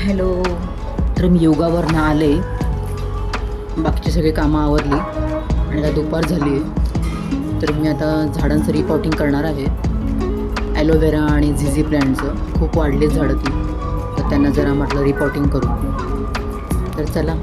Hello, तर मी योगावरनं आले, बाकीची सगळी कामं आवरली आणि आता दुपार झाली आहे. तर मी आता झाडांचं रिपॉटिंग करणार आहे. ॲलोवेरा आणि झिझी प्लॅन्टचं खूप वाढले झाडं ती, तर त्यांना जरा म्हटलं रिपॉटिंग करू. तर चला.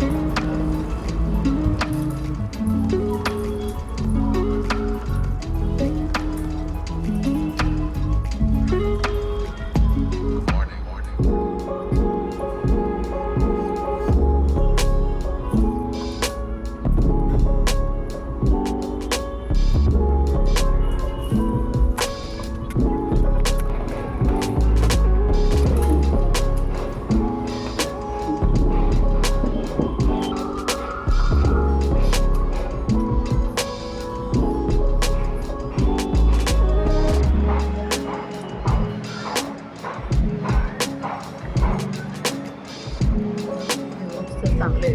चांगले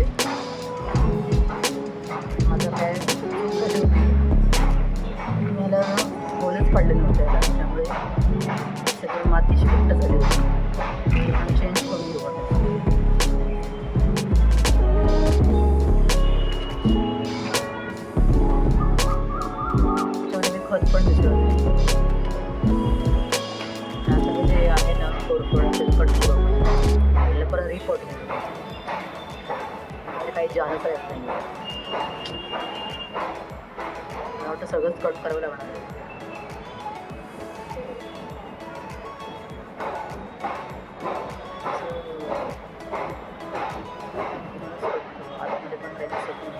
माझं काय मला बोलच पडले नव्हते, त्यामुळे सगळी मातीची घट्ट झाली होती. ती पण चेंज करून घेऊ त्याच्यामध्ये मी खत पण मिसळते. आता जे आहे ना कोरफड ते कट करून त्याला परत रिपोर्ट काही जानच येत नाही. मला वाटतं सगळंच कट करावं लागणार आहे. आतमध्ये पण काही दिसत नाही.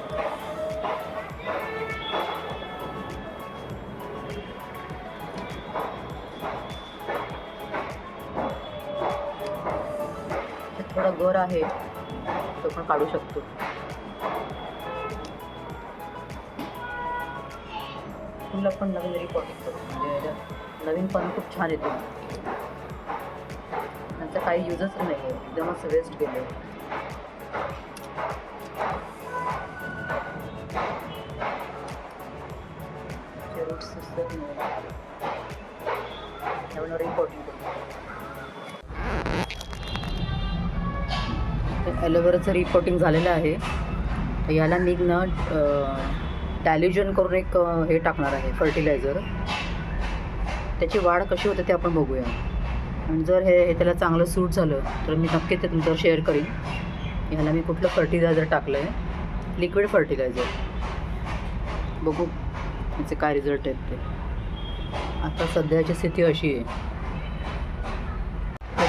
थोडा गर आहे तो पण काढू शकतो. फुलं पण नवीन रिपॉटिंग करू, म्हणजे नवीन पण खूप छान येतो. त्यांचा काही युजच नाही आहे, एकदमच वेस्ट गेले. रूट्स दिसत नाही, नवीन रिपॉटिंग करू. ॲलोवेराचं रिपोर्टिंग झालेलं आहे. तर याला मी ना डायल्युजन करून एक हे टाकणार आहे, फर्टिलायझर. त्याची वाढ कशी होते ते आपण बघूया. आणि जर हे त्याला चांगलं सूट झालं तर मी नक्की ते तुमच्यावर शेअर करीन. ह्याला मी कुठलं फर्टिलायझर टाकलं आहे, लिक्विड फर्टिलायझर. बघू त्याचे काय रिझल्ट आहेत ते. आता सध्याची स्थिती अशी आहे.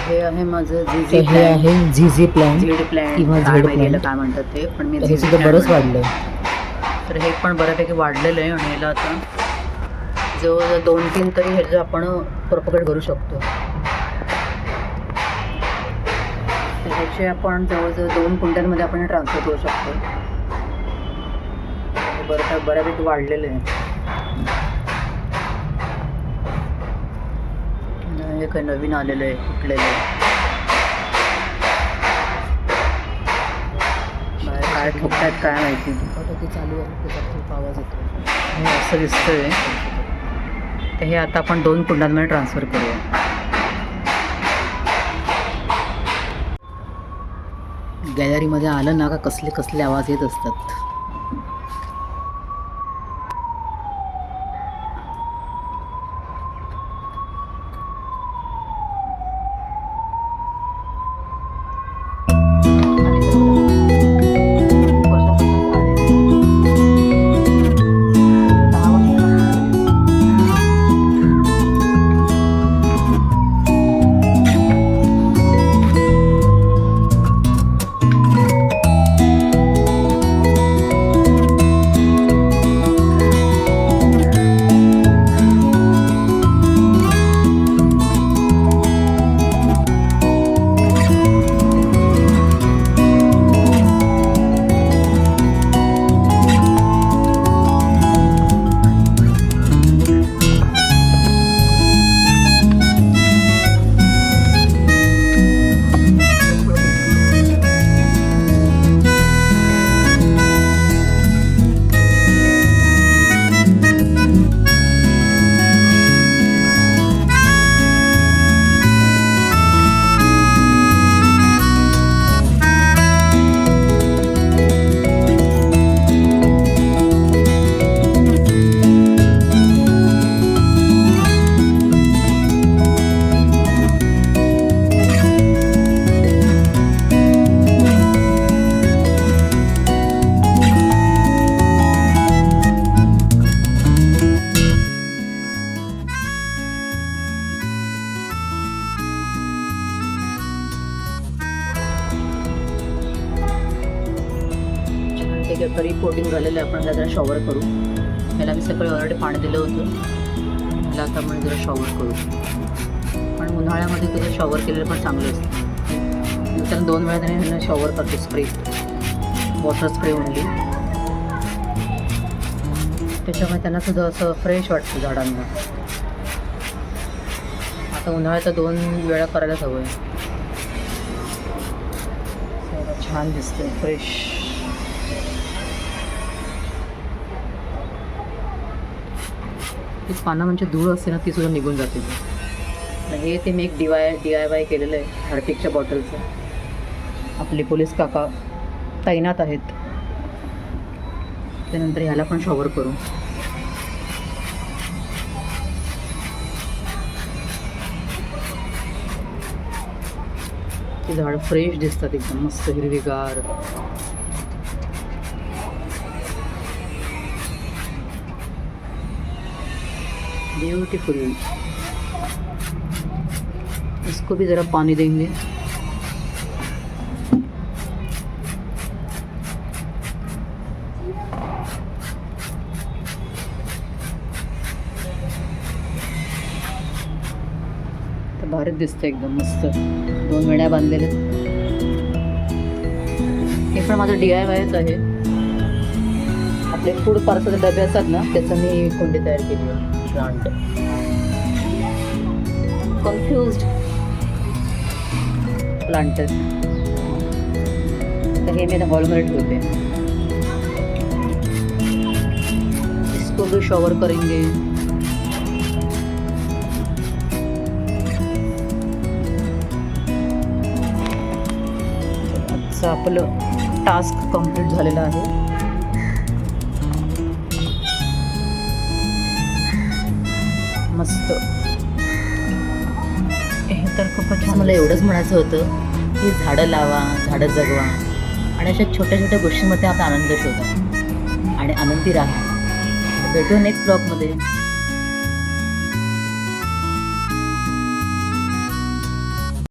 हे आहे माझं झिझी प्लॅन्ट, झीड प्लॅन्ट किंवा झेड प्लॅन्ट काय म्हणतात ते, पण मी हे सुद्धा बरंच वाढलं. तर हे पण बऱ्यापैकी वाढलेलं आहे आणि याला आता जवळजवळ 2-3 तरी ह्याचं आपण प्रोपगेट करू शकतो. त्याचे आपण जवळजवळ 2 कुंड्यांमध्ये आपण ट्रान्सफर करू शकतो. बऱ्यापैकी वाढलेलं आहे. हे काही नवीन आलेलं आहे, फुटलेलं आहे. बाहेर काय ठोकतायत काय माहिती. चालू आहे, त्याचा खूप आवाज येतो. हे असं दिसतंय. तर हे आता आपण 2 कुंडांमध्ये ट्रान्सफर करूया. गॅलरीमध्ये आलं ना का कसले कसले आवाज येत असतात. तरी कोटिंग झालेलं आहे. आपण जरा शॉवर करू. ह्याला मी सकाळी ऑलरेडी पाणी दिलं होतं. ह्याला आता आपण जरा शॉवर करू. पण उन्हाळ्यामध्ये तुझं शॉवर केलेलं पण चांगलं असतं. मी तर 2 वेळा तरी ह्यांना शॉवर करतो. Spray, water spray only. त्याच्यामुळे त्यांना सुद्धा असं फ्रेश वाटतं झाडांना. आता उन्हाळ्यात 2 वेळा करायलाच हवं आहे. छान दिसतंय, फ्रेश. ती पानं म्हणजे धूळ असते ना, ती सुद्धा निघून जाते. हे ते मी एक DIY केलेलं आहे हार्पिकच्या बॉटलचं. आपले पोलीस काका तैनात आहेत. त्यानंतर ह्याला पण शॉवर करू. ती झाडं फ्रेश दिसतात, एकदम मस्त हिरवीगार. ब्यूटीफुल. इसको भी ज़रा पानी देंगे. तर भारीच दिसतं एकदम मस्त. 2 वेळा बांधलेले. हे पण माझं DIYच आहे. आपले फूड पार्सल डबे असतात ना, त्याचं मी कुंडी तयार केली आहे. Plant confused planter. तर हे मी हॉलमध्ये ठेवते. इसको भी शॉवर करेंगे. आजचं आपलं टास्क कंप्लीट झालेलं आहे. मस्त. हे तर खूपच छान. मला एवढंच म्हणायचं होतं की झाडं लावा, झाडं जगवा आणि अशा छोट्या छोट्या गोष्टींमध्ये आपला आनंद शोधा आणि आनंदी राहा. भेटू नेक्स्ट ब्लॉगमध्ये.